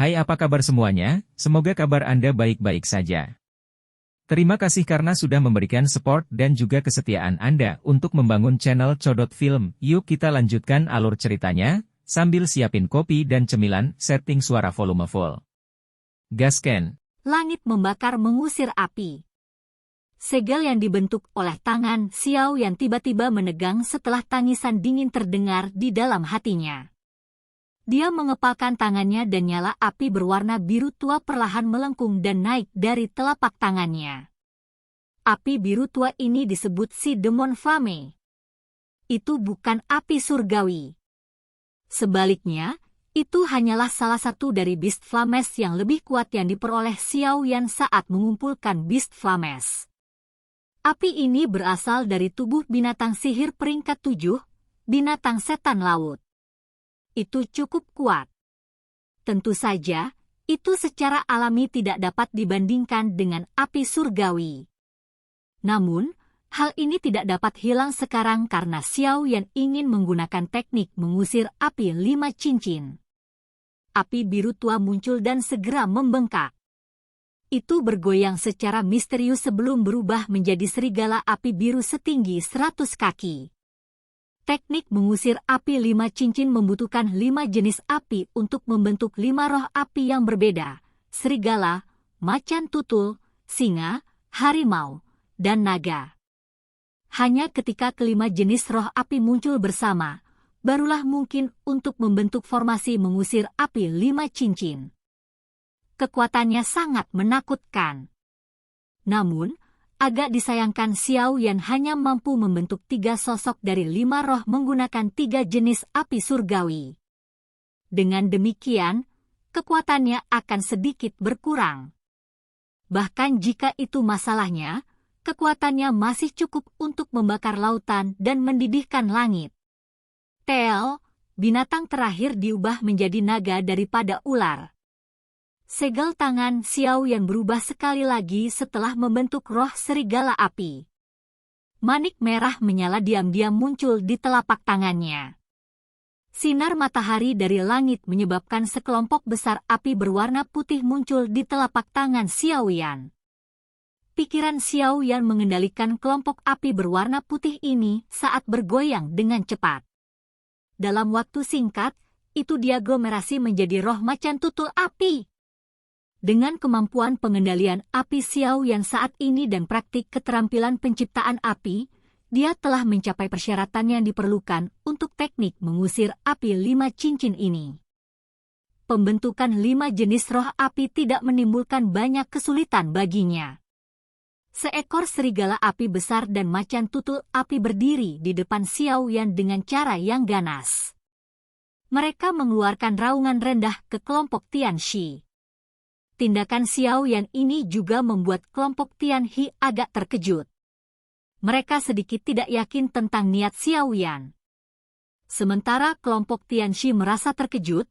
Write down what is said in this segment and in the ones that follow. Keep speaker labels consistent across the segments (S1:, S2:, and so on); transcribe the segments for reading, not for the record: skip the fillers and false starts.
S1: Hai, apa kabar semuanya? Semoga kabar Anda baik-baik saja. Terima kasih karena sudah memberikan support dan juga kesetiaan Anda untuk membangun channel Codot Film. Yuk kita lanjutkan alur ceritanya, sambil siapin kopi dan cemilan, setting suara volume full. Gasken.
S2: Langit membakar mengusir api. Segel yang dibentuk oleh tangan Xiao yang tiba-tiba menegang setelah tangisan dingin terdengar di dalam hatinya. Dia mengepalkan tangannya dan nyala api berwarna biru tua perlahan melengkung dan naik dari telapak tangannya. Api biru tua ini disebut si Demon Flame. Itu bukan api surgawi. Sebaliknya, itu hanyalah salah satu dari Beast Flames yang lebih kuat yang diperoleh Xiao Yan saat mengumpulkan Beast Flames. Api ini berasal dari tubuh binatang sihir peringkat 7, binatang setan laut. Itu cukup kuat. Tentu saja, itu secara alami tidak dapat dibandingkan dengan api surgawi. Namun, hal ini tidak dapat hilang sekarang karena Xiao Yan ingin menggunakan teknik mengusir api 5 cincin. Api biru tua muncul dan segera membengkak. Itu bergoyang secara misterius sebelum berubah menjadi serigala api biru setinggi 100 kaki. Teknik mengusir api 5 cincin membutuhkan 5 jenis api untuk membentuk 5 roh api yang berbeda, serigala, macan tutul, singa, harimau, dan naga. Hanya ketika kelima jenis roh api muncul bersama, barulah mungkin untuk membentuk formasi mengusir api 5 cincin. Kekuatannya sangat menakutkan. Namun, agak disayangkan Xiao Yan hanya mampu membentuk 3 sosok dari 5 roh menggunakan 3 jenis api surgawi. Dengan demikian, kekuatannya akan sedikit berkurang. Bahkan jika itu masalahnya, kekuatannya masih cukup untuk membakar lautan dan mendidihkan langit. Binatang terakhir diubah menjadi naga daripada ular. Segel tangan Xiao Yan berubah sekali lagi setelah membentuk roh serigala api. Manik merah menyala diam-diam muncul di telapak tangannya. Sinar matahari dari langit menyebabkan sekelompok besar api berwarna putih muncul di telapak tangan Xiao Yan. Pikiran Xiao Yan mengendalikan kelompok api berwarna putih ini saat bergoyang dengan cepat. Dalam waktu singkat, itu diaglomerasi menjadi roh macan tutul api. Dengan kemampuan pengendalian api Xiao Yan saat ini dan praktik keterampilan penciptaan api, dia telah mencapai persyaratan yang diperlukan untuk teknik mengusir api 5 cincin ini. Pembentukan 5 jenis roh api tidak menimbulkan banyak kesulitan baginya. Seekor serigala api besar dan macan tutul api berdiri di depan Xiao Yan dengan cara yang ganas. Mereka mengeluarkan raungan rendah ke kelompok Tianxi. Tindakan Xiao Yan ini juga membuat kelompok Tianxi agak terkejut. Mereka sedikit tidak yakin tentang niat Xiao Yan. Sementara kelompok Tianxi merasa terkejut,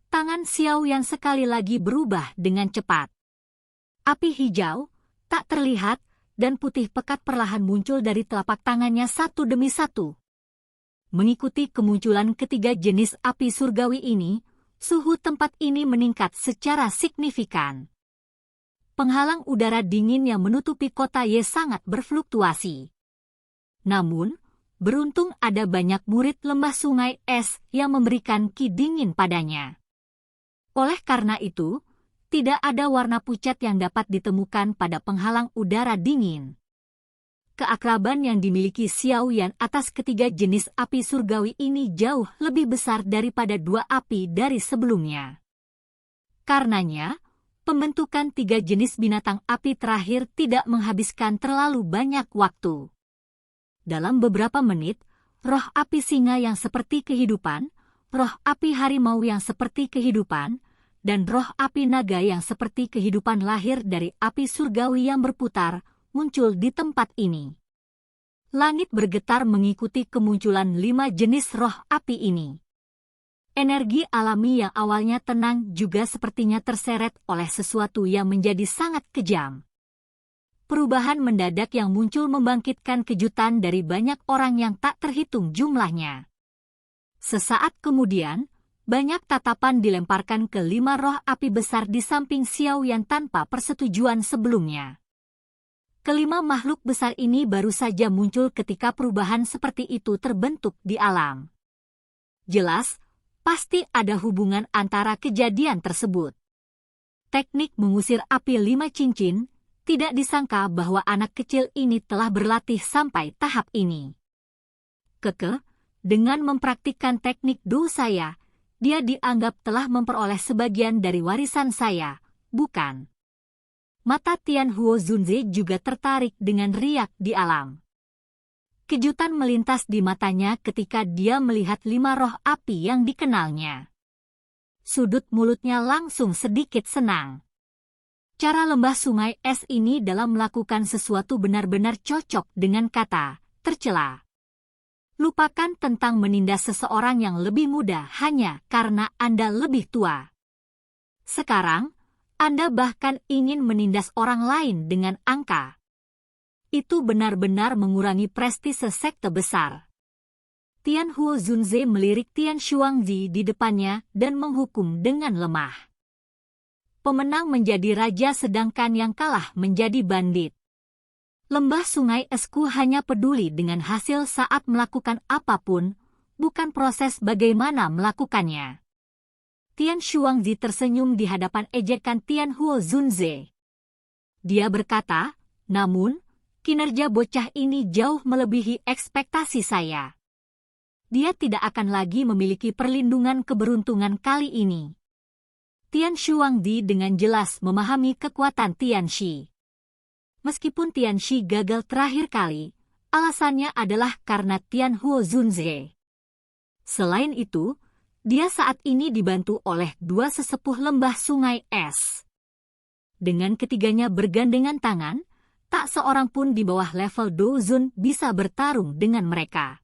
S2: tangan Xiao Yan sekali lagi berubah dengan cepat. Api hijau, tak terlihat, dan putih pekat perlahan muncul dari telapak tangannya satu demi satu. Mengikuti kemunculan ketiga jenis api surgawi ini, suhu tempat ini meningkat secara signifikan. Penghalang udara dingin yang menutupi kota Ye sangat berfluktuasi. Namun, beruntung ada banyak murid lembah sungai es yang memberikan ki dingin padanya. Oleh karena itu, tidak ada warna pucat yang dapat ditemukan pada penghalang udara dingin. Keakraban yang dimiliki Xiao Yan atas ketiga jenis api surgawi ini jauh lebih besar daripada 2 api dari sebelumnya. Karenanya, pembentukan 3 jenis binatang api terakhir tidak menghabiskan terlalu banyak waktu. Dalam beberapa menit, roh api singa yang seperti kehidupan, roh api harimau yang seperti kehidupan, dan roh api naga yang seperti kehidupan lahir dari api surgawi yang berputar, muncul di tempat ini. Langit bergetar mengikuti kemunculan 5 jenis roh api ini. Energi alami yang awalnya tenang juga sepertinya terseret oleh sesuatu yang menjadi sangat kejam. Perubahan mendadak yang muncul membangkitkan kejutan dari banyak orang yang tak terhitung jumlahnya. Sesaat kemudian, banyak tatapan dilemparkan ke 5 roh api besar di samping Xiao Yan tanpa persetujuan sebelumnya. Kelima makhluk besar ini baru saja muncul ketika perubahan seperti itu terbentuk di alam. Jelas, pasti ada hubungan antara kejadian tersebut. Teknik mengusir api 5 cincin, tidak disangka bahwa anak kecil ini telah berlatih sampai tahap ini. Dengan mempraktikkan teknik Do saya, dia dianggap telah memperoleh sebagian dari warisan saya, bukan? Mata Tianhuo Zunze juga tertarik dengan riak di alam. Kejutan melintas di matanya ketika dia melihat 5 roh api yang dikenalnya. Sudut mulutnya langsung sedikit senang. Cara lembah sungai es ini dalam melakukan sesuatu benar-benar cocok dengan kata tercela. Lupakan tentang menindas seseorang yang lebih muda hanya karena Anda lebih tua. Sekarang, Anda bahkan ingin menindas orang lain dengan angka. Itu benar-benar mengurangi prestise sekte besar. Tianhuo Zunze melirik Tian Shuangzi di depannya dan menghukum dengan lemah. Pemenang menjadi raja sedangkan yang kalah menjadi bandit. Lembah sungai esku hanya peduli dengan hasil saat melakukan apapun, bukan proses bagaimana melakukannya. Tian Shuangzi tersenyum di hadapan ejekan Tianhuo Zunze. Dia berkata, namun, kinerja bocah ini jauh melebihi ekspektasi saya. Dia tidak akan lagi memiliki perlindungan keberuntungan kali ini. Tian Shuangzi dengan jelas memahami kekuatan Tian Shi. Meskipun Tian Shi gagal terakhir kali, alasannya adalah karena Tianhuo Zunze. Selain itu, dia saat ini dibantu oleh 2 sesepuh lembah sungai es. Dengan ketiganya bergandengan tangan, tak seorang pun di bawah level Dozun bisa bertarung dengan mereka.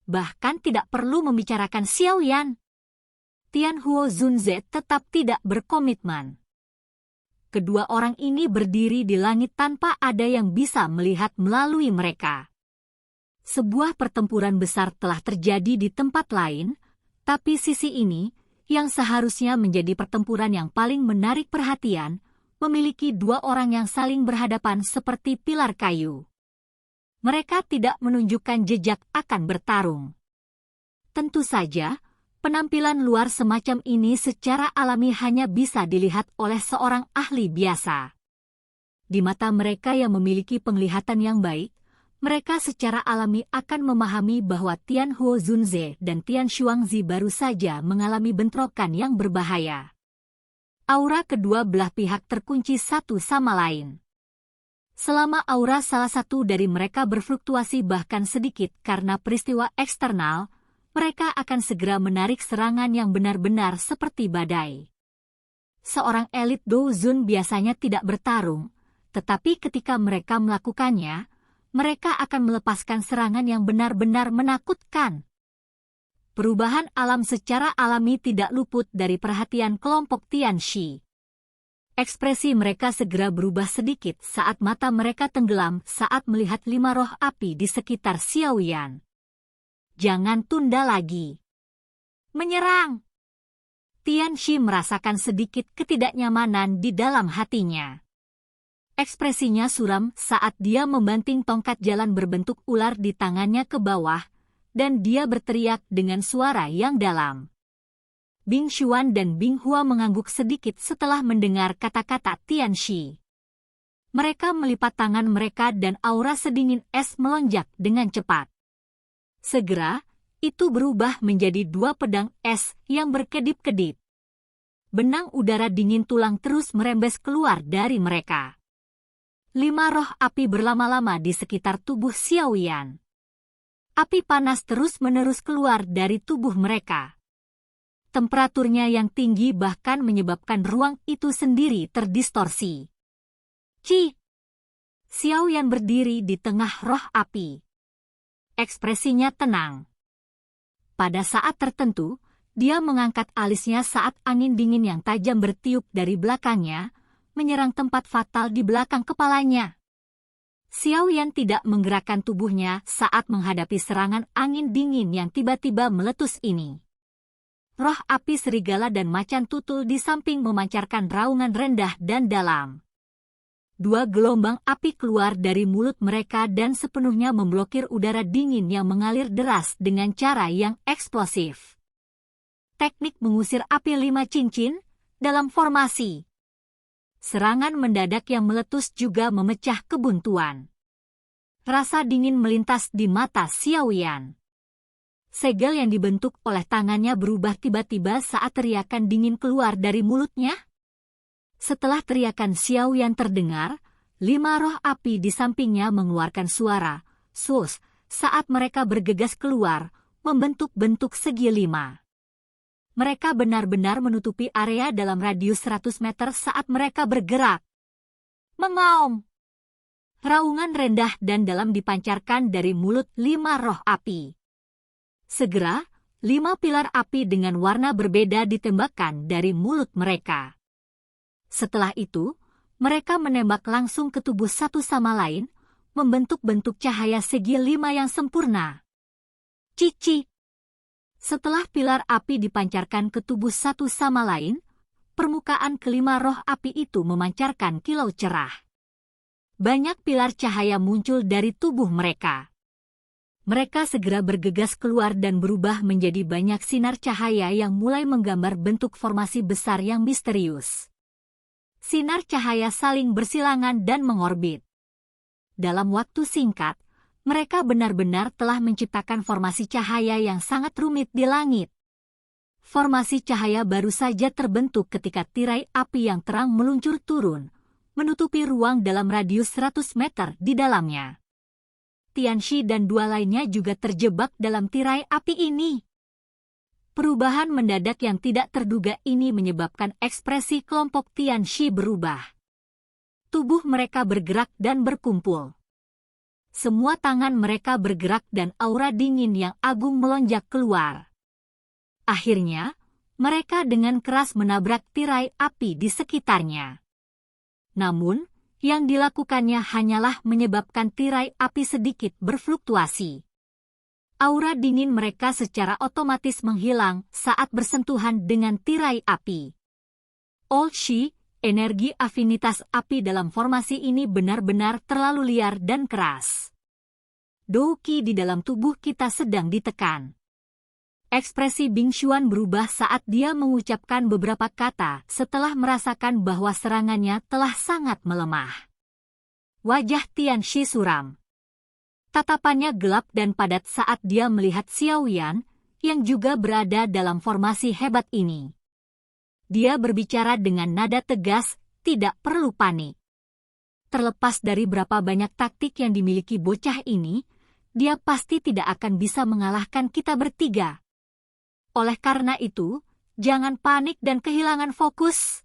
S2: Bahkan tidak perlu membicarakan Xiao Yan. Tianhuo Zunze tetap tidak berkomitmen. Kedua orang ini berdiri di langit tanpa ada yang bisa melihat melalui mereka. Sebuah pertempuran besar telah terjadi di tempat lain, tapi sisi ini, yang seharusnya menjadi pertempuran yang paling menarik perhatian, memiliki 2 orang yang saling berhadapan seperti pilar kayu. Mereka tidak menunjukkan jejak akan bertarung. Tentu saja, penampilan luar semacam ini secara alami hanya bisa dilihat oleh seorang ahli biasa. Di mata mereka yang memiliki penglihatan yang baik, mereka secara alami akan memahami bahwa Tianhuo Zunze dan Tian Shuangzi baru saja mengalami bentrokan yang berbahaya. Aura kedua belah pihak terkunci satu sama lain. Selama aura salah satu dari mereka berfluktuasi bahkan sedikit karena peristiwa eksternal, mereka akan segera menarik serangan yang benar-benar seperti badai. Seorang elit Dozun biasanya tidak bertarung, tetapi ketika mereka melakukannya, mereka akan melepaskan serangan yang benar-benar menakutkan. Perubahan alam secara alami tidak luput dari perhatian kelompok Tian Shi. Ekspresi mereka segera berubah sedikit saat mata mereka tenggelam saat melihat 5 roh api di sekitar Xiao Yan. Jangan tunda lagi. Menyerang! Tian Shi merasakan sedikit ketidaknyamanan di dalam hatinya. Ekspresinya suram saat dia membanting tongkat jalan berbentuk ular di tangannya ke bawah, dan dia berteriak dengan suara yang dalam. Bing Xuan dan Bing Hua mengangguk sedikit setelah mendengar kata-kata Tian Shi. Mereka melipat tangan mereka dan aura sedingin es melonjak dengan cepat. Segera, itu berubah menjadi 2 pedang es yang berkedip-kedip. Benang udara dingin tulang terus merembes keluar dari mereka. 5 roh api berlama-lama di sekitar tubuh Xiao Yan. Api panas terus-menerus keluar dari tubuh mereka. Temperaturnya yang tinggi bahkan menyebabkan ruang itu sendiri terdistorsi. Ci! Xiao Yan berdiri di tengah roh api. Ekspresinya tenang. Pada saat tertentu, dia mengangkat alisnya saat angin dingin yang tajam bertiup dari belakangnya, menyerang tempat fatal di belakang kepalanya. Xiao Yan tidak menggerakkan tubuhnya saat menghadapi serangan angin dingin yang tiba-tiba meletus ini. roh api serigala dan macan tutul di samping memancarkan raungan rendah dan dalam. Dua gelombang api keluar dari mulut mereka dan sepenuhnya memblokir udara dingin yang mengalir deras dengan cara yang eksplosif. Teknik mengusir api 5 cincin dalam formasi. Serangan mendadak yang meletus juga memecah kebuntuan. Rasa dingin melintas di mata Xiao Yan. Segel yang dibentuk oleh tangannya berubah tiba-tiba saat teriakan dingin keluar dari mulutnya. Setelah teriakan Xiao Yan terdengar, 5 roh api di sampingnya mengeluarkan suara "sus" saat mereka bergegas keluar, membentuk bentuk segi 5. Mereka benar-benar menutupi area dalam radius 100 meter saat mereka bergerak. Mengaum! Raungan rendah dan dalam dipancarkan dari mulut 5 roh api. Segera, 5 pilar api dengan warna berbeda ditembakkan dari mulut mereka. Setelah itu, mereka menembak langsung ke tubuh satu sama lain, membentuk bentuk cahaya segi 5 yang sempurna. Cici. Setelah pilar api dipancarkan ke tubuh satu sama lain, permukaan kelima roh api itu memancarkan kilau cerah. Banyak pilar cahaya muncul dari tubuh mereka. Mereka segera bergegas keluar dan berubah menjadi banyak sinar cahaya yang mulai menggambar bentuk formasi besar yang misterius. Sinar cahaya saling bersilangan dan mengorbit. Dalam waktu singkat, mereka benar-benar telah menciptakan formasi cahaya yang sangat rumit di langit. Formasi cahaya baru saja terbentuk ketika tirai api yang terang meluncur turun, menutupi ruang dalam radius 100 meter di dalamnya. Tianxi dan 2 lainnya juga terjebak dalam tirai api ini. Perubahan mendadak yang tidak terduga ini menyebabkan ekspresi kelompok Tianxi berubah. Tubuh mereka bergerak dan berkumpul. Semua tangan mereka bergerak dan aura dingin yang agung melonjak keluar. Akhirnya, mereka dengan keras menabrak tirai api di sekitarnya. Namun, yang dilakukannya hanyalah menyebabkan tirai api sedikit berfluktuasi. Aura dingin mereka secara otomatis menghilang saat bersentuhan dengan tirai api. Old Shi, energi afinitas api dalam formasi ini benar-benar terlalu liar dan keras. Douqi di dalam tubuh kita sedang ditekan. Ekspresi Bing Xuan berubah saat dia mengucapkan beberapa kata setelah merasakan bahwa serangannya telah sangat melemah. Wajah Tianxi suram. Tatapannya gelap dan padat saat dia melihat Xiao Yan, yang juga berada dalam formasi hebat ini. Dia berbicara dengan nada tegas, tidak perlu panik. Terlepas dari berapa banyak taktik yang dimiliki bocah ini, dia pasti tidak akan bisa mengalahkan kita bertiga. Oleh karena itu, jangan panik dan kehilangan fokus.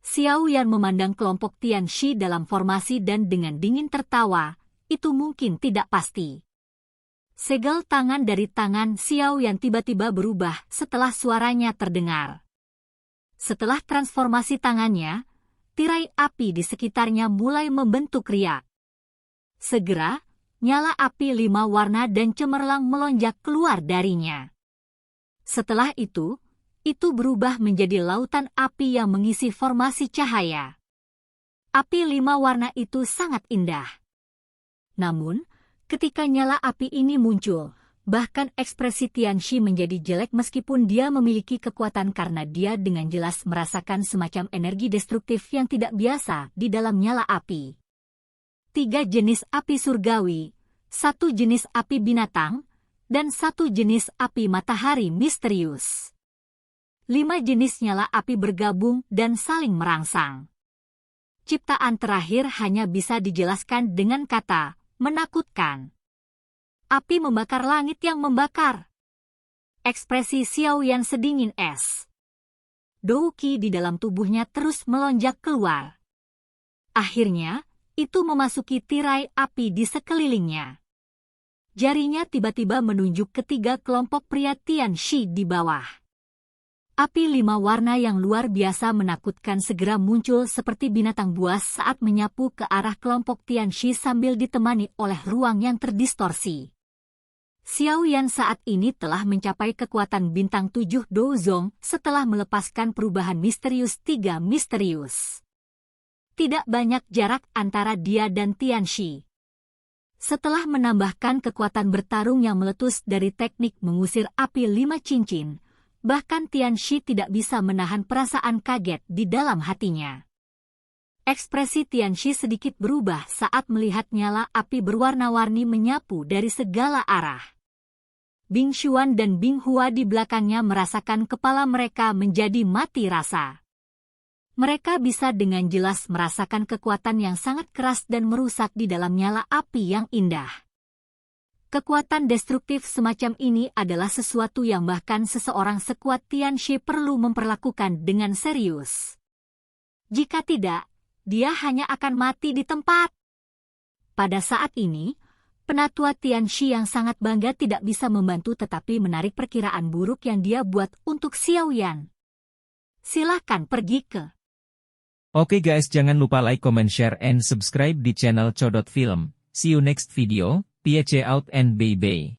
S2: Xiao Yan memandang kelompok Tianxi dalam formasi dan dengan dingin tertawa. Itu mungkin tidak pasti. Segel tangan dari tangan Xiao Yan tiba-tiba berubah setelah suaranya terdengar. Setelah transformasi tangannya, tirai api di sekitarnya mulai membentuk riak. Segera, nyala api 5 warna dan cemerlang melonjak keluar darinya. Setelah itu berubah menjadi lautan api yang mengisi formasi cahaya. Api 5 warna itu sangat indah. Namun, ketika nyala api ini muncul, bahkan ekspresi Tianxi menjadi jelek meskipun dia memiliki kekuatan karena dia dengan jelas merasakan semacam energi destruktif yang tidak biasa di dalam nyala api. 3 jenis api surgawi, 1 jenis api binatang, dan 1 jenis api matahari misterius. 5 jenis nyala api bergabung dan saling merangsang. Ciptaan terakhir hanya bisa dijelaskan dengan kata menakutkan. Api membakar langit yang membakar. Ekspresi Xiao Yan sedingin es. Douqi di dalam tubuhnya terus melonjak keluar. Akhirnya, itu memasuki tirai api di sekelilingnya. Jarinya tiba-tiba menunjuk ketiga kelompok pria Tianxi di bawah. Api 5 warna yang luar biasa menakutkan segera muncul seperti binatang buas saat menyapu ke arah kelompok Tianxi sambil ditemani oleh ruang yang terdistorsi. Xiao Yan saat ini telah mencapai kekuatan bintang 7 Dozong setelah melepaskan perubahan misterius 3 misterius. Tidak banyak jarak antara dia dan Tianxi. Setelah menambahkan kekuatan bertarung yang meletus dari teknik mengusir api 5 cincin, bahkan Tianxi tidak bisa menahan perasaan kaget di dalam hatinya. Ekspresi Tianxi sedikit berubah saat melihat nyala api berwarna-warni menyapu dari segala arah. Bing Xuan dan Bing Hua di belakangnya merasakan kepala mereka menjadi mati rasa. Mereka bisa dengan jelas merasakan kekuatan yang sangat keras dan merusak di dalam nyala api yang indah. Kekuatan destruktif semacam ini adalah sesuatu yang bahkan seseorang sekuat Tianxi perlu memperlakukan dengan serius. Jika tidak, dia hanya akan mati di tempat. Pada saat ini, Penatua Tianxi yang sangat bangga tidak bisa membantu tetapi menarik perkiraan buruk yang dia buat untuk Xiao Yan. Silakan pergi ke.
S1: Oke guys, jangan lupa like, comment, share, and subscribe di channel Codot Film. See you next video, peace out and bye-bye.